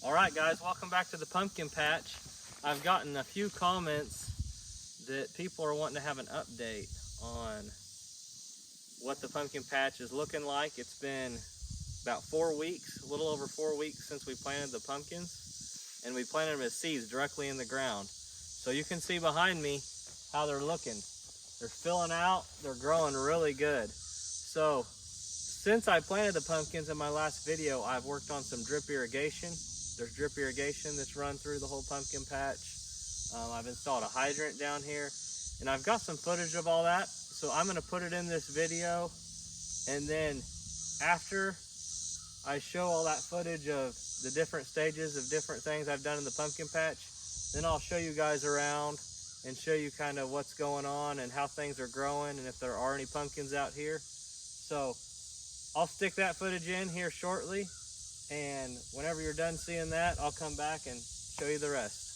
All right, guys, welcome back to the pumpkin patch. I've gotten a few comments that people are wanting to have an update on what the pumpkin patch is looking like. It's been about 4 weeks, a little over 4 weeks since we planted the pumpkins, and we planted them as seeds directly in the ground. So you can see behind me how they're looking. They're filling out, they're growing really good. So since I planted the pumpkins in my last video, I've worked on some drip irrigation. There's drip irrigation that's run through the whole pumpkin patch. I've installed a hydrant down here, and I've got some footage of all that. So I'm gonna put it in this video, and then after I show all that footage of the different stages of different things I've done in the pumpkin patch, then I'll show you guys around and show you kind of what's going on and how things are growing and if there are any pumpkins out here. So I'll stick that footage in here shortly, and whenever you're done seeing that, I'll come back and show you the rest.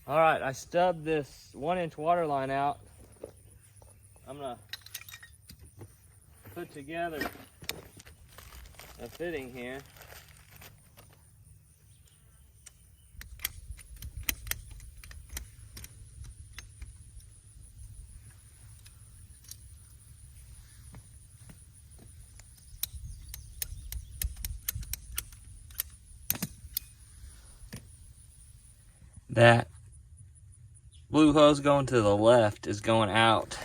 All right, I stubbed this 1-inch water line out. I'm gonna put together a fitting here. That blue hose going to the left is going out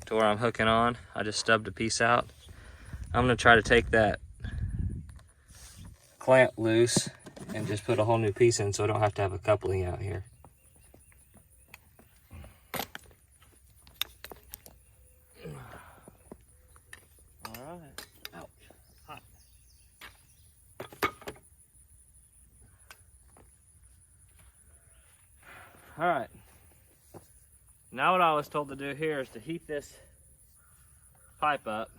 to where I'm hooking on. I just stubbed a piece out. I'm gonna try to take that clamp loose and just put a whole new piece in so I don't have to have a coupling out here. All right. Ouch. Hot. All right. Now what I was told to do here is to heat this pipe up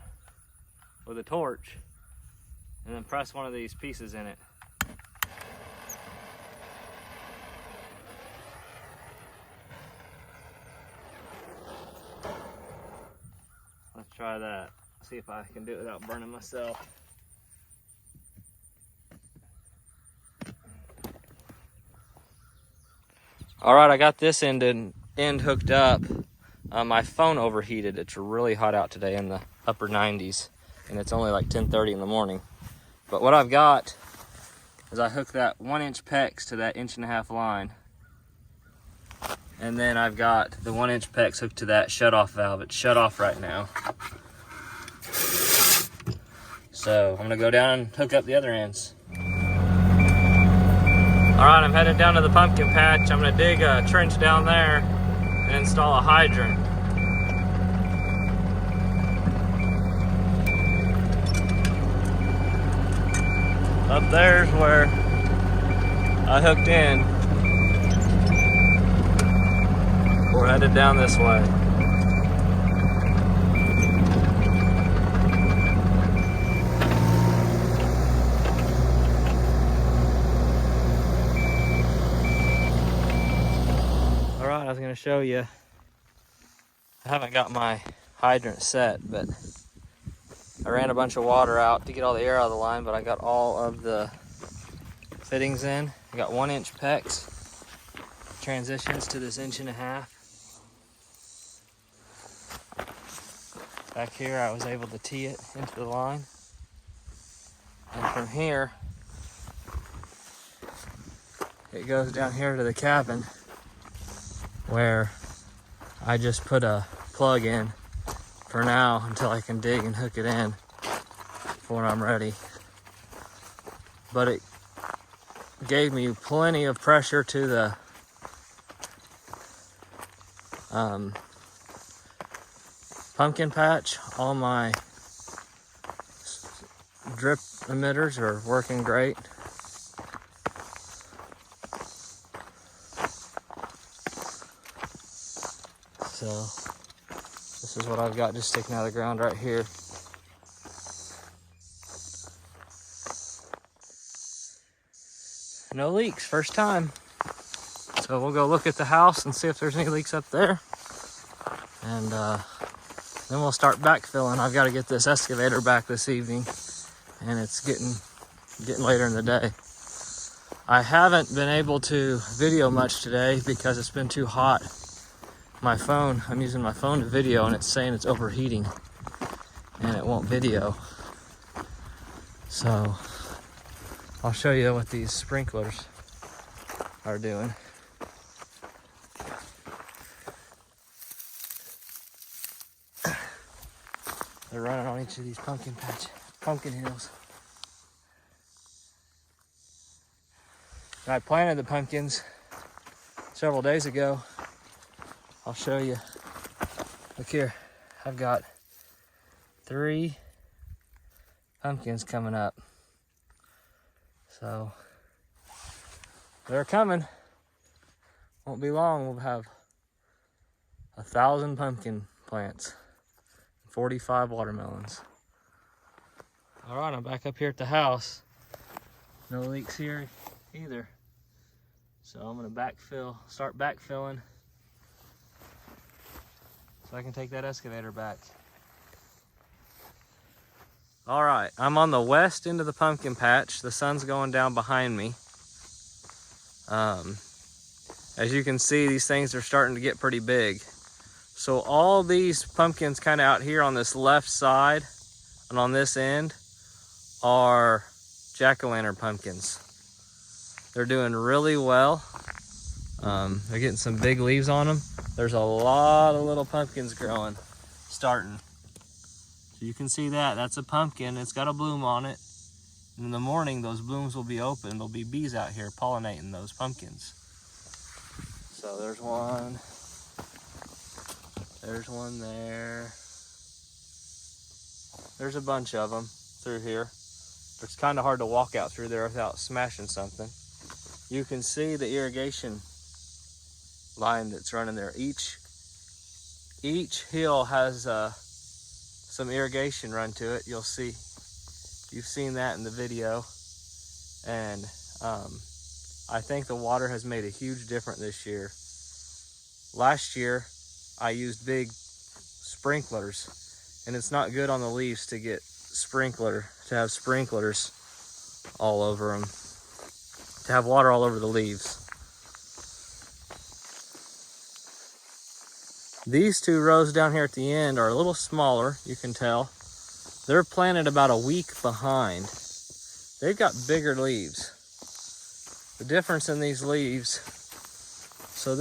with a torch and then press one of these pieces in it. Let's try that. See if I can do it without burning myself. All right, I got this end hooked up. My phone overheated. It's really hot out today in the upper 90s, and it's only like 10:30 in the morning. But what I've got is I hooked that 1-inch PEX to that 1.5-inch line. And then I've got the 1-inch PEX hooked to that shut-off valve. It's shut off right now. So I'm gonna go down and hook up the other ends. All right, I'm headed down to the pumpkin patch. I'm gonna dig a trench down there and install a hydrant. Up there's where I hooked in. We're headed down this way. I was going to show you, I haven't got my hydrant set, but I ran a bunch of water out to get all the air out of the line, but I got all of the fittings in. I got 1-inch PEX, transitions to this 1.5 inch. Back here I was able to tee it into the line. And from here, it goes down here to the cabin, where I just put a plug in for now until I can dig and hook it in for when I'm ready. But it gave me plenty of pressure to the pumpkin patch. All my drip emitters are working great. So this is what I've got just sticking out of the ground right here. No leaks, first time. So we'll go look at the house and see if there's any leaks up there. And then we'll start backfilling. I've got to get this excavator back this evening, and it's getting later in the day. I haven't been able to video much today because it's been too hot. My phone, I'm using my phone to video, and it's saying it's overheating and it won't video. So I'll show you what these sprinklers are doing. They're running on each of these pumpkin hills. And I planted the pumpkins several days ago. I'll show you. Look here, I've got 3 pumpkins coming up. So they're coming. Won't be long, we'll have 1,000 pumpkin plants, 45 watermelons. All right, I'm back up here at the house. No leaks here either. So I'm gonna start backfilling so I can take that excavator back. All right, I'm on the west end of the pumpkin patch. The sun's going down behind me. As you can see, these things are starting to get pretty big. So all these pumpkins kind of out here on this left side and on this end are jack-o'-lantern pumpkins. They're doing really well. They're getting some big leaves on them. There's a lot of little pumpkins growing, starting. So you can see that, that's a pumpkin. It's got a bloom on it. And in the morning, those blooms will be open. There'll be bees out here pollinating those pumpkins. So there's one. There's one there. There's a bunch of them through here. It's kind of hard to walk out through there without smashing something. You can see the irrigation line that's running there. Each hill has some irrigation run to it. You'll see, you've seen that in the video. And I think the water has made a huge difference this year. Last year, I used big sprinklers, and it's not good on the leaves to have sprinklers all over them, to have water all over the leaves. These 2 rows down here at the end are a little smaller, you can tell. They're planted about a week behind. They've got bigger leaves. The difference in these leaves, so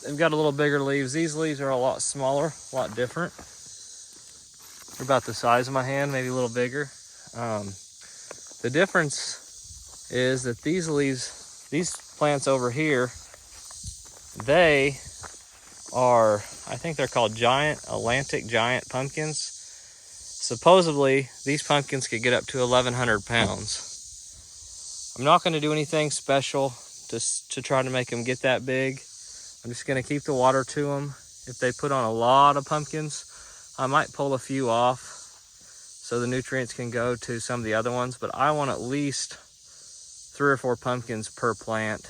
they've got a little bigger leaves. These leaves are a lot smaller, a lot different. They're about the size of my hand, maybe a little bigger. The difference is that these leaves, these plants over here, they are, I think they're called Atlantic giant pumpkins. Supposedly, these pumpkins could get up to 1,100 pounds. I'm not going to do anything special to try to make them get that big. I'm just going to keep the water to them. If they put on a lot of pumpkins, I might pull a few off so the nutrients can go to some of the other ones, but I want at least 3 or 4 pumpkins per plant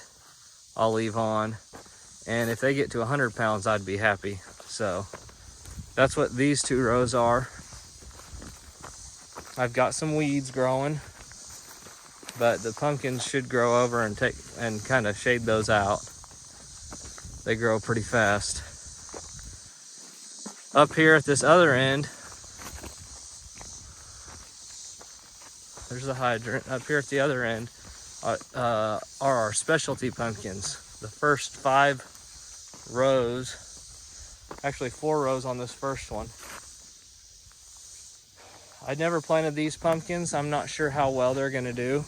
I'll leave on. And if they get to 100 pounds, I'd be happy. So that's what these 2 rows are. I've got some weeds growing, but the pumpkins should grow over and kind of shade those out. They grow pretty fast. Up here at this other end, there's the hydrant. Up here at the other end are our specialty pumpkins. The first 5 rows, actually 4 rows on this first one. I never planted these pumpkins. I'm not sure how well they're gonna do.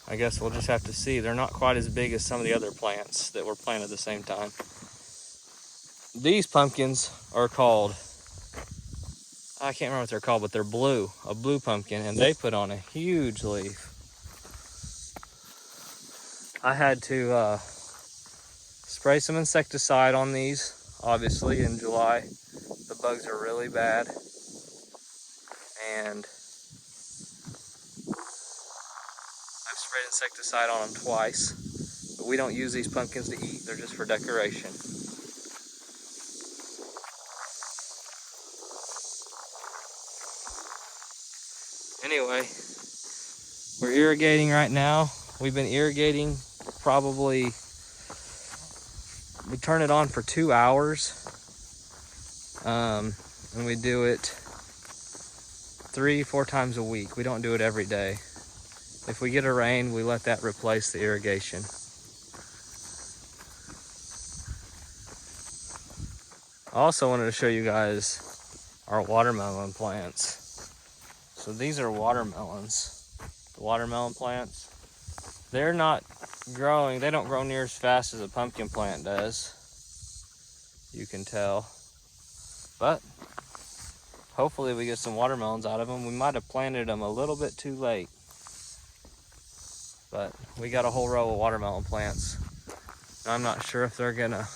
I guess we'll just have to see. They're not quite as big as some of the other plants that were planted at the same time. These pumpkins are called I can't remember what they're called, but they're blue, a blue pumpkin, and they put on a huge leaf. I had to spray some insecticide on these, obviously, in July. The bugs are really bad. And I've sprayed insecticide on them twice. But we don't use these pumpkins to eat, they're just for decoration. Anyway, we're irrigating right now. We've been irrigating probably, we turn it on for 2 hours. And we do it 3-4 times a week. We don't do it every day. If we get a rain, we let that replace the irrigation. I also wanted to show you guys our watermelon plants. So these are watermelons. The watermelon plants, they're not growing, they don't grow near as fast as a pumpkin plant does. You can tell. But hopefully we get some watermelons out of them. We might have planted them a little bit too late. But we got a whole row of watermelon plants. I'm not sure if they're gonna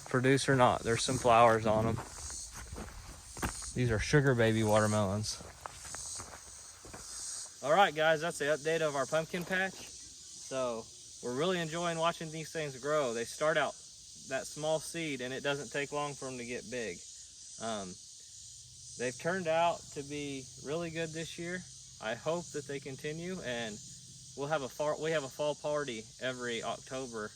produce or not. There's some flowers on them. These are sugar baby watermelons. All right, guys, that's the update of our pumpkin patch. So we're really enjoying watching these things grow. They start out that small seed and it doesn't take long for them to get big. They've turned out to be really good this year. I hope that they continue, and we have a fall party every October.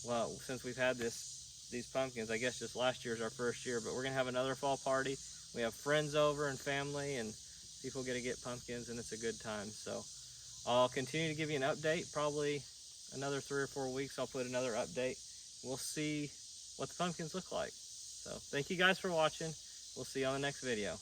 Well, since we've had these pumpkins, I guess just last year's our first year, but we're gonna have another fall party. We have friends over and family, and people get to get pumpkins, and it's a good time. So I'll continue to give you an update. Probably another 3 or 4 weeks, I'll put another update. We'll see what the pumpkins look like. So thank you guys for watching. We'll see you on the next video.